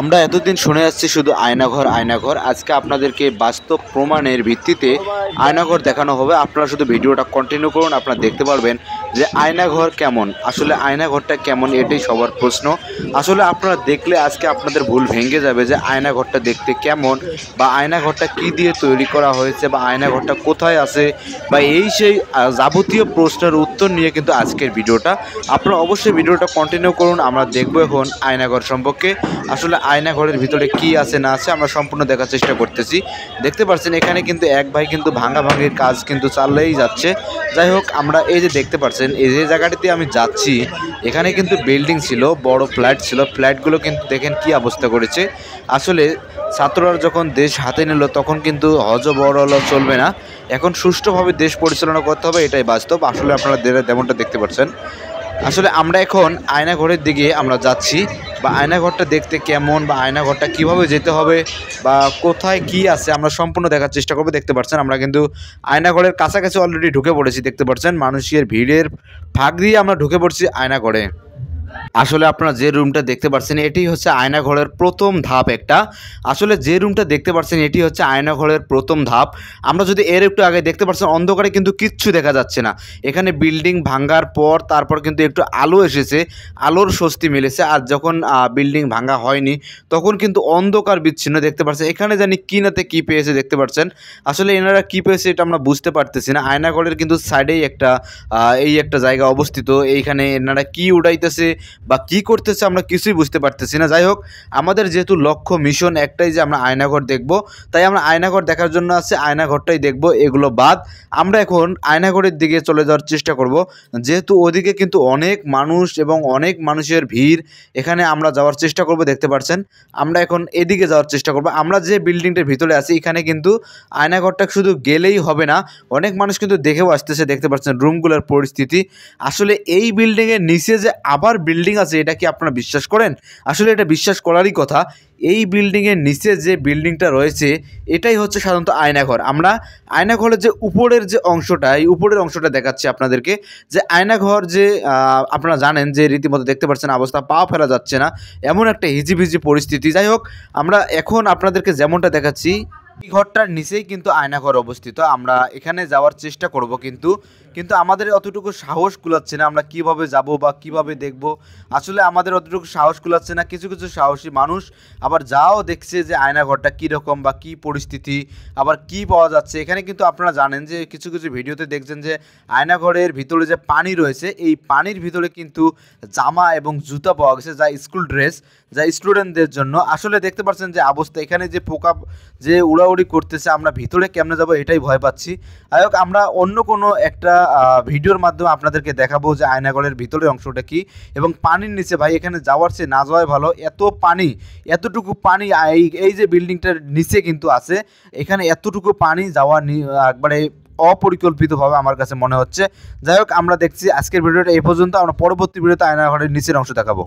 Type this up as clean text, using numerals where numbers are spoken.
আমরা এতদিন শুনে আসছি শুধু আয়নাঘর আয়নাঘর। আজকে আপনাদেরকে বাস্তব প্রমাণের ভিত্তিতে আয়নাঘর দেখানো হবে। আপনারা শুধু ভিডিওটা কন্টিনিউ করুন, আপনারা দেখতে পারবেন যে আয়নাঘর কেমন, আসলে আয়নাঘরটা কেমন এটাই সবার প্রশ্ন। আসলে আপনারা দেখলে আজকে আপনাদের ভুল ভেঙে যাবে যে আয়নাঘরটা দেখতে কেমন, বা আয়নাঘরটা কী দিয়ে তৈরি করা হয়েছে, বা আয়নাঘরটা কোথায় আছে, বা এই সেই যাবতীয় প্রশ্নের উত্তর নিয়ে কিন্তু আজকের ভিডিওটা। আপনারা অবশ্যই ভিডিওটা কন্টিনিউ করুন। আমরা দেখবো এখন আয়নাঘর সম্পর্কে। আসলে আয়নাঘরের ভিতরে কি আছে না আছে আমরা সম্পূর্ণ দেখার চেষ্টা করতেছি। দেখতে পাচ্ছেন এখানে কিন্তু এক ভাই কিন্তু ভাঙাভাঙির কাজ কিন্তু চালিয়েই যাচ্ছে। যাই হোক, আমরা এই যে দেখতে পাচ্ছেন এই যে জায়গাটিতে আমি যাচ্ছি, এখানে কিন্তু বিল্ডিং ছিল, বড় ফ্ল্যাট ছিল। ফ্ল্যাটগুলো কিন্তু দেখেন কি অবস্থা করেছে। আসলে ছাত্ররা যখন দেশ হাতে নিল তখন কিন্তু হযবরল চলবে না, এখন সুষ্ঠুভাবে দেশ পরিচালনা করতে হবে, এটাই বাস্তব। আসলে আপনারা যেমনটা দেখতে পাচ্ছেন, আসলে আমরা এখন আয়নাঘরের দিকে আমরা যাচ্ছি, বা আয়নাঘরটা দেখতে কেমন, বা আয়নাঘরটা কিভাবে যেতে হবে, বা কোথায় কি আছে আমরা সম্পূর্ণ দেখার চেষ্টা করব। দেখতে পাচ্ছেন আমরা কিন্তু আয়নাঘরের কাছাকাছি অলরেডি ঢুকে পড়েছি। দেখতে পাচ্ছেন মানুষের ভিড়ের ফাঁক দিয়ে আমরা ঢুকে পড়ছি আয়নাঘরে। আসলে আপনারা যে রুমটা দেখতে পাচ্ছেন এটি হচ্ছে আয়নাঘরের প্রথম ধাপ একটা। আসলে যে রুমটা দেখতে পাচ্ছেন এটি হচ্ছে আয়নাঘরের প্রথম ধাপ। আমরা যদি এর একটু আগে দেখতে পাচ্ছেন অন্ধকারে কিন্তু কিচ্ছু দেখা যাচ্ছে না। এখানে বিল্ডিং ভাঙ্গার পর তারপর কিন্তু একটু আলো এসেছে, আলোর স্বস্তি মিলেছে। আর যখন বিল্ডিং ভাঙ্গা হয়নি তখন কিন্তু অন্ধকার বিচ্ছিন্ন দেখতে পাচ্ছেন। এখানে জানি কি নাতে কি পেয়েছে দেখতে পাচ্ছেন। আসলে এনারা কি পেয়েছে এটা আমরা বুঝতে পারতেছি না। আয়নাঘরের কিন্তু সাইডেই একটা এই একটা জায়গা অবস্থিত, এইখানে এনারা কি উড়াইতেছে বা কী করতেছে আমরা কিছুই বুঝতে পারতেছি না। যাই হোক, আমাদের যেহেতু লক্ষ্য মিশন একটাই যে আমরা আয়নাঘর দেখব, তাই আমরা আয়নাঘর দেখার জন্য আছে, আয়নাঘরটাই দেখব। এগুলো বাদ আমরা এখন আয়নাঘরের দিকে চলে যাওয়ার চেষ্টা করব, যেহেতু ওদিকে কিন্তু অনেক মানুষ এবং অনেক মানুষের ভিড়। এখানে আমরা যাওয়ার চেষ্টা করব। দেখতে পাচ্ছেন আমরা এখন এদিকে যাওয়ার চেষ্টা করব। আমরা যে বিল্ডিংটার ভিতরে আছি এখানে কিন্তু আয়নাঘরটা শুধু গেলেই হবে না, অনেক মানুষ কিন্তু দেখেও আসতেছে। দেখতে পাচ্ছেন রুমগুলোর পরিস্থিতি। আসলে এই বিল্ডিংয়ের নিচে যে আবার বিল্ডিং আছে এটা কি আপনারা বিশ্বাস করেন? আসলে এটা বিশ্বাস করারই কথা। এই বিল্ডিংয়ের নিচে যে বিল্ডিংটা রয়েছে এটাই হচ্ছে সাধারণত আয়নাঘর। আমরা আয়নাঘরের যে উপরের যে অংশটা, এই উপরের অংশটা দেখাচ্ছি আপনাদেরকে। যে আয়নাঘর যে আপনারা জানেন যে রীতিমতো দেখতে পাচ্ছেন অবস্থা, পা ফেলা যাচ্ছে না, এমন একটা হিজিবিজি পরিস্থিতি। যাই হোক, আমরা এখন আপনাদেরকে যেমনটা দেখাচ্ছি এই ঘরটার নিচেই কিন্তু আয়নাঘর অবস্থিত। আমরা এখানে যাওয়ার চেষ্টা করব, কিন্তু আমাদের অতটুকু সাহস কুলাচ্ছে না। আমরা কিভাবে যাব বা কিভাবে দেখব, আসলে আমাদের অতটুকু সাহস কুলাচ্ছে না। কিছু কিছু সাহসী মানুষ আবার যাও দেখছে যে আয়নাঘরটা কীরকম বা কী পরিস্থিতি, আবার কি পাওয়া যাচ্ছে এখানে। কিন্তু আপনারা জানেন যে কিছু কিছু ভিডিওতে দেখছেন যে আয়নাঘরের ভিতরে যে পানি রয়েছে, এই পানির ভিতরে কিন্তু জামা এবং জুতা পাওয়া গেছে, যা স্কুল ড্রেস, যা স্টুডেন্টদের জন্য। আসলে দেখতে পাচ্ছেন যে অবস্থা, এখানে যে পোকা যে উড়াউড়ি করতেছে, আমরা ভিতরে কেমনে যাব এটাই ভয় পাচ্ছি। যাই হোক, আমরা অন্য কোনো একটা ভিডিওর মাধ্যমে আপনাদেরকে দেখাবো যে আয়নাঘরের ভিতরের অংশটা কি এবং পানির নিচে। ভাই এখানে যাওয়ার চেয়ে না যাওয়াই ভালো। এত পানি, এতটুকু পানি এই যে বিল্ডিংটার নিচে কিন্তু আছে, এখানে এতটুকু পানি যাওয়া একবারে অপরিকল্পিতভাবে আমার কাছে মনে হচ্ছে। যাই হোক, আমরা দেখছি আজকের ভিডিওটা এই পর্যন্ত। আমরা পরবর্তী ভিডিওতে আয়নাঘরের নিচের অংশ দেখাবো।